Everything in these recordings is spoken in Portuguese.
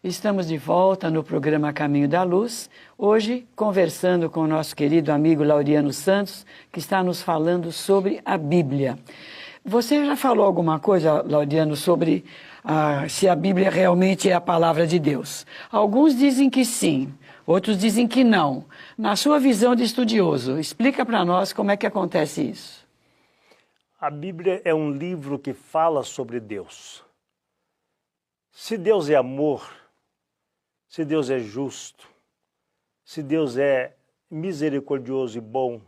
Estamos de volta no programa Caminho da Luz, hoje conversando com o nosso querido amigo Laureano Santos, que está nos falando sobre a Bíblia. Você já falou alguma coisa, Laureano, sobre se a Bíblia realmente é a palavra de Deus? Alguns dizem que sim, outros dizem que não. Na sua visão de estudioso, explica para nós como é que acontece isso. A Bíblia é um livro que fala sobre Deus. Se Deus é amor, se Deus é justo, se Deus é misericordioso e bom,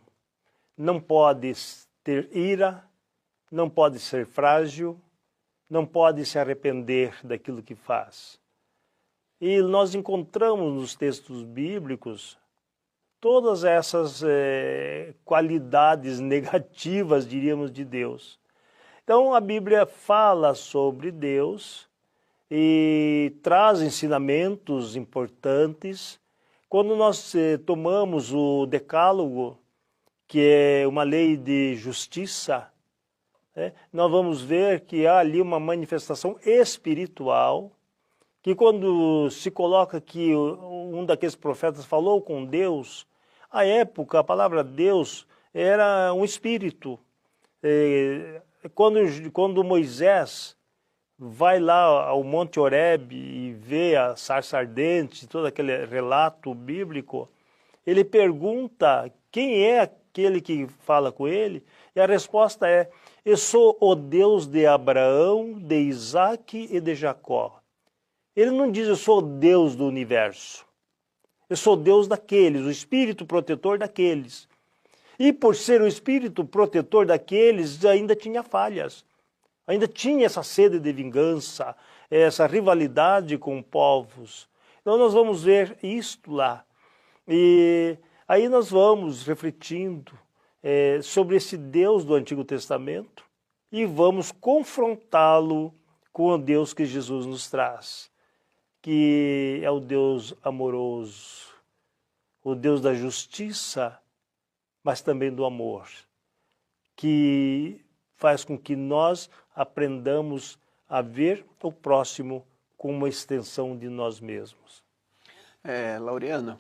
não pode ter ira, não pode ser frágil, não pode se arrepender daquilo que faz. E nós encontramos nos textos bíblicos todas essas qualidades negativas, diríamos, de Deus. Então a Bíblia fala sobre Deus e traz ensinamentos importantes. Quando nós tomamos o Decálogo, que é uma lei de justiça, nós vamos ver que há ali uma manifestação espiritual, que quando se coloca que um daqueles profetas falou com Deus, à época a palavra Deus era um espírito. Quando Moisés vai lá ao Monte Horebe e vê a sarça ardente, todo aquele relato bíblico, ele pergunta quem é aquele que fala com ele, e a resposta é: eu sou o Deus de Abraão, de Isaque e de Jacó. Ele não diz eu sou o Deus do universo, eu sou o Deus daqueles, o espírito protetor daqueles. E por ser o espírito protetor daqueles, ainda tinha falhas. Ainda tinha essa sede de vingança, essa rivalidade com povos. Então nós vamos ver isto lá. E aí nós vamos refletindo sobre esse Deus do Antigo Testamento e vamos confrontá-lo com o Deus que Jesus nos traz, que é o Deus amoroso, o Deus da justiça, mas também do amor, que faz com que nós aprendamos a ver o próximo como uma extensão de nós mesmos. Laureano,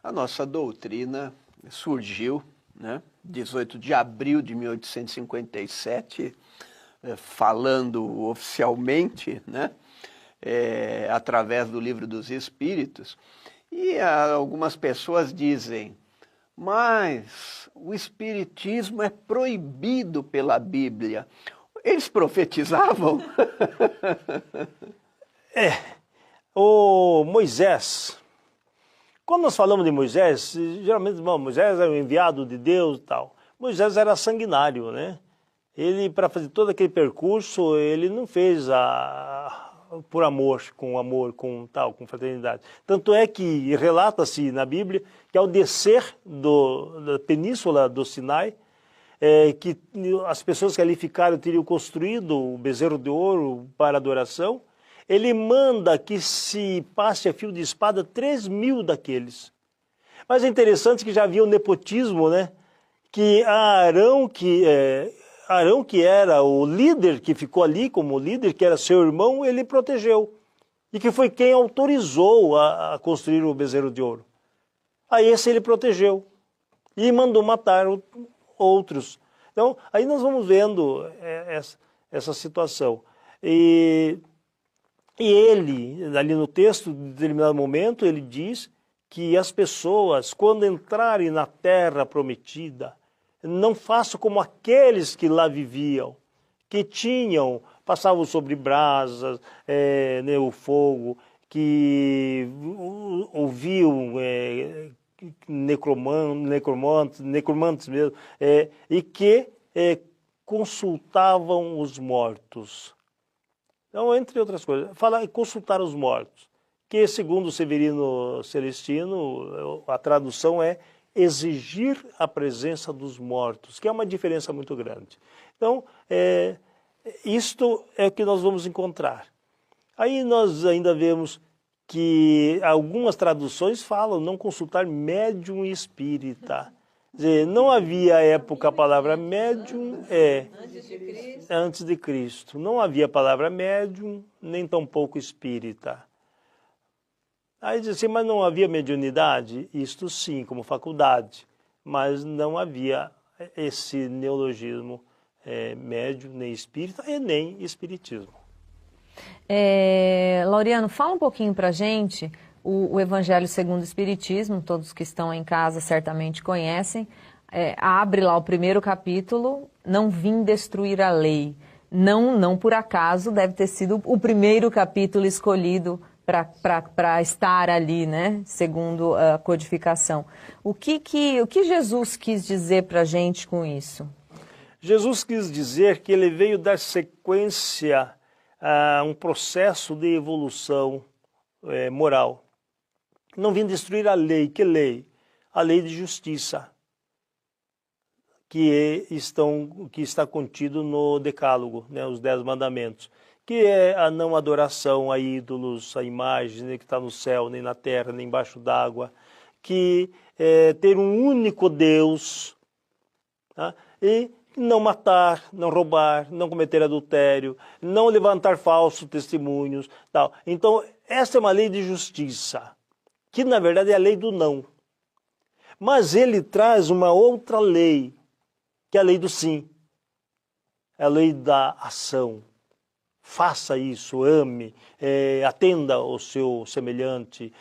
a nossa doutrina surgiu, 18 de abril de 1857, falando oficialmente, através do Livro dos Espíritos, e algumas pessoas dizem: mas o Espiritismo é proibido pela Bíblia. Eles profetizavam? O Moisés, quando nós falamos de Moisés, geralmente, Moisés é o enviado de Deus e tal. Moisés era sanguinário, né? Ele, para fazer todo aquele percurso, ele não fez por amor, com fraternidade. Tanto é que relata-se na Bíblia que ao descer da península do Sinai, que as pessoas que ali ficaram teriam construído o bezerro de ouro para adoração, ele manda que se passe a fio de espada 3.000 daqueles. Mas é interessante que já havia o nepotismo, né? Que Arão, que era o líder, que ficou ali como líder, que era seu irmão, ele protegeu. E que foi quem autorizou a construir o bezerro de ouro. A esse ele protegeu. E mandou matar outros. Então, aí nós vamos vendo essa situação. E ele, ali no texto, em determinado momento, ele diz que as pessoas, quando entrarem na terra prometida, não façam como aqueles que lá viviam, que passavam sobre brasas, o fogo, que ouviam necromantes mesmo, e que consultavam os mortos. Então, entre outras coisas, consultar os mortos, que segundo o Severino Celestino, a tradução é exigir a presença dos mortos, que é uma diferença muito grande. Então, isto é o que nós vamos encontrar. Aí nós ainda vemos que algumas traduções falam não consultar médium espírita. Quer dizer, não havia à época a palavra médium, antes de Cristo. Não havia a palavra médium, nem tampouco espírita. Aí diz assim, mas não havia mediunidade? Isto sim, como faculdade, mas não havia esse neologismo médium, nem espírita e nem espiritismo. Laureano, fala um pouquinho pra gente o Evangelho segundo o Espiritismo, todos que estão em casa certamente conhecem. Abre lá o primeiro capítulo, não vim destruir a lei. Não por acaso deve ter sido o primeiro capítulo escolhido para estar ali, né, segundo a codificação. O que Jesus quis dizer para a gente com isso? Jesus quis dizer que ele veio dar sequência a um processo de evolução moral. Não vim destruir a lei. Que lei? A lei de justiça, que está contido no Decálogo, né, os 10 mandamentos, que é a não adoração a ídolos, a imagens, nem que está no céu, nem na terra, nem embaixo d'água, que é ter um único Deus, tá? E não matar, não roubar, não cometer adultério, não levantar falsos testemunhos, tal. Então, essa é uma lei de justiça, que na verdade é a lei do não. Mas ele traz uma outra lei, que é a lei do sim, é a lei da ação. Faça isso, ame, atenda ao seu semelhante,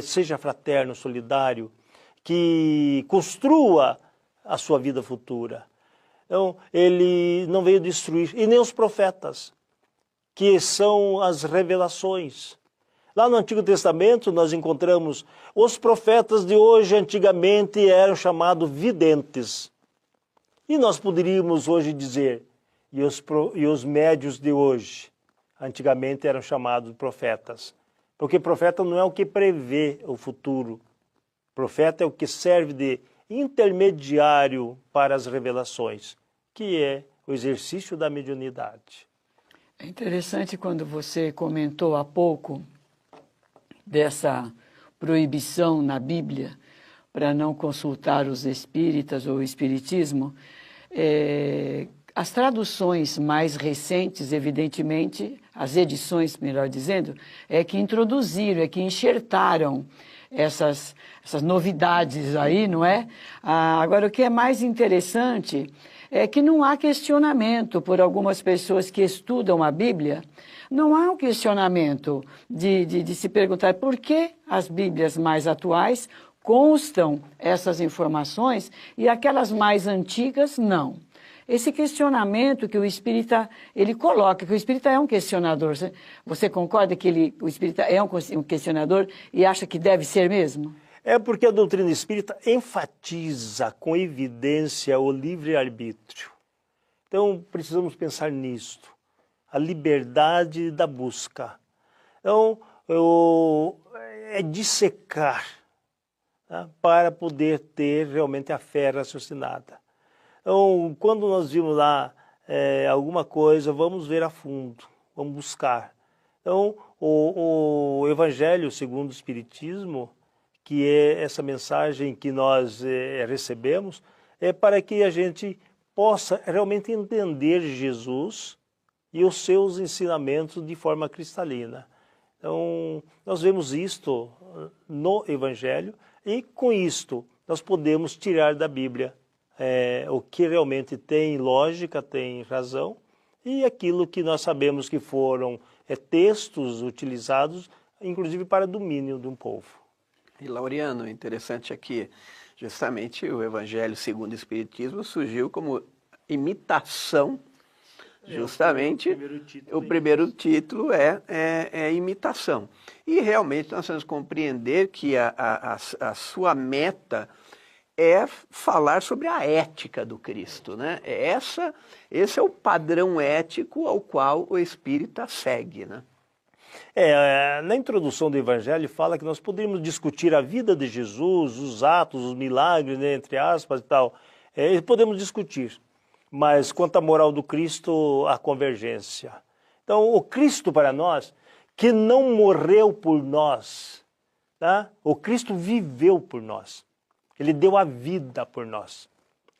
seja fraterno, solidário, que construa a sua vida futura. Então, ele não veio destruir, e nem os profetas, que são as revelações. Lá no Antigo Testamento nós encontramos os profetas de hoje, antigamente eram chamados videntes. E nós poderíamos hoje dizer, e os médios de hoje, antigamente eram chamados profetas. Porque profeta não é o que prevê o futuro. Profeta é o que serve de intermediário para as revelações, que é o exercício da mediunidade. É interessante quando você comentou há pouco dessa proibição na Bíblia para não consultar os espíritas ou o espiritismo. As traduções mais recentes, evidentemente, as edições, melhor dizendo, que introduziram, que enxertaram essas novidades aí, não é? Agora, o que é mais interessante é que não há questionamento por algumas pessoas que estudam a Bíblia, não há um questionamento de se perguntar por que as Bíblias mais atuais constam essas informações e aquelas mais antigas não. Esse questionamento que o espírita, ele coloca, que o espírita é um questionador. Você concorda que o espírita é um questionador e acha que deve ser mesmo? É porque a doutrina espírita enfatiza com evidência o livre-arbítrio. Então, precisamos pensar nisto, a liberdade da busca. Então, é dissecar, tá, para poder ter realmente a fé raciocinada. Então, quando nós vimos lá alguma coisa, vamos ver a fundo, vamos buscar. Então, o Evangelho segundo o Espiritismo, que é essa mensagem que nós recebemos, é para que a gente possa realmente entender Jesus e os seus ensinamentos de forma cristalina. Então, nós vemos isto no Evangelho e com isto nós podemos tirar da Bíblia o que realmente tem lógica, tem razão, e aquilo que nós sabemos que foram textos utilizados, inclusive para domínio de um povo. E Laureano, interessante aqui, justamente o Evangelho segundo o Espiritismo surgiu como imitação, justamente o primeiro título é imitação. E realmente nós temos que compreender que a sua meta é falar sobre a ética do Cristo, né? Esse é o padrão ético ao qual o espírita segue, né? Na introdução do Evangelho fala que nós poderíamos discutir a vida de Jesus, os atos, os milagres, né, entre aspas e tal. Podemos discutir, mas quanto à moral do Cristo, a convergência. Então, o Cristo para nós, que não morreu por nós, tá? O Cristo viveu por nós. Ele deu a vida por nós.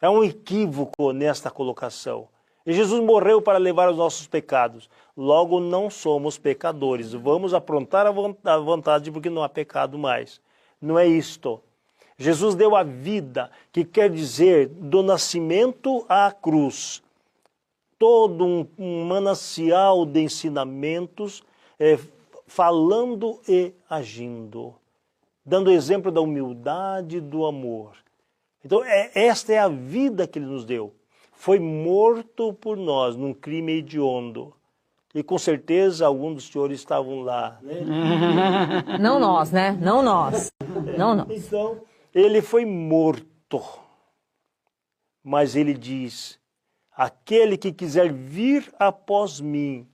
É um equívoco nesta colocação. E Jesus morreu para levar os nossos pecados. Logo, não somos pecadores. Vamos aprontar a vontade porque não há pecado mais. Não é isto. Jesus deu a vida, que quer dizer do nascimento à cruz. Todo um manancial de ensinamentos, falando e agindo. Dando exemplo da humildade e do amor. Então, esta é a vida que Ele nos deu. Foi morto por nós num crime hediondo. E com certeza alguns dos senhores estavam lá. Né? Não nós, né? Não nós. Não nós. Então, Ele foi morto. Mas Ele diz, aquele que quiser vir após mim,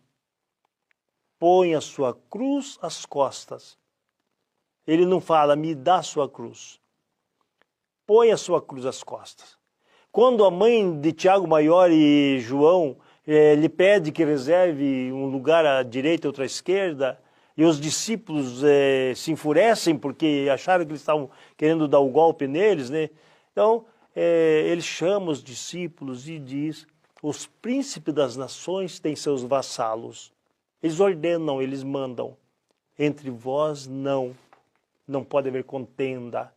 põe a sua cruz às costas. Ele não fala, me dá a sua cruz. Põe a sua cruz às costas. Quando a mãe de Tiago Maior e João lhe pede que reserve um lugar à direita e outro à esquerda, e os discípulos se enfurecem porque acharam que eles estavam querendo dar o golpe neles, né? Então, ele chama os discípulos e diz, os príncipes das nações têm seus vassalos. Eles ordenam, eles mandam. Entre vós, não pode haver contenda,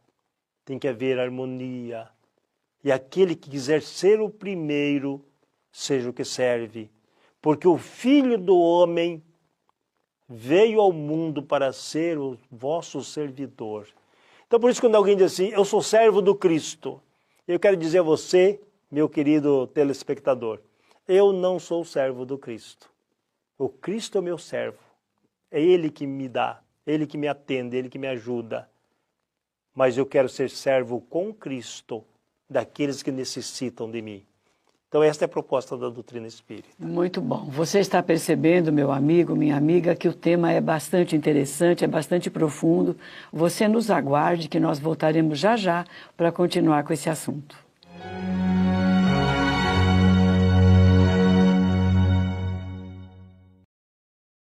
tem que haver harmonia. E aquele que quiser ser o primeiro, seja o que serve. Porque o Filho do Homem veio ao mundo para ser o vosso servidor. Então, por isso, quando alguém diz assim, eu sou servo do Cristo, eu quero dizer a você, meu querido telespectador, eu não sou servo do Cristo. O Cristo é o meu servo. É Ele que me dá, Ele que me atende, Ele que me ajuda. Mas eu quero ser servo com Cristo, daqueles que necessitam de mim. Então esta é a proposta da doutrina espírita. Muito bom. Você está percebendo, meu amigo, minha amiga, que o tema é bastante interessante, é bastante profundo. Você nos aguarde que nós voltaremos já já para continuar com esse assunto.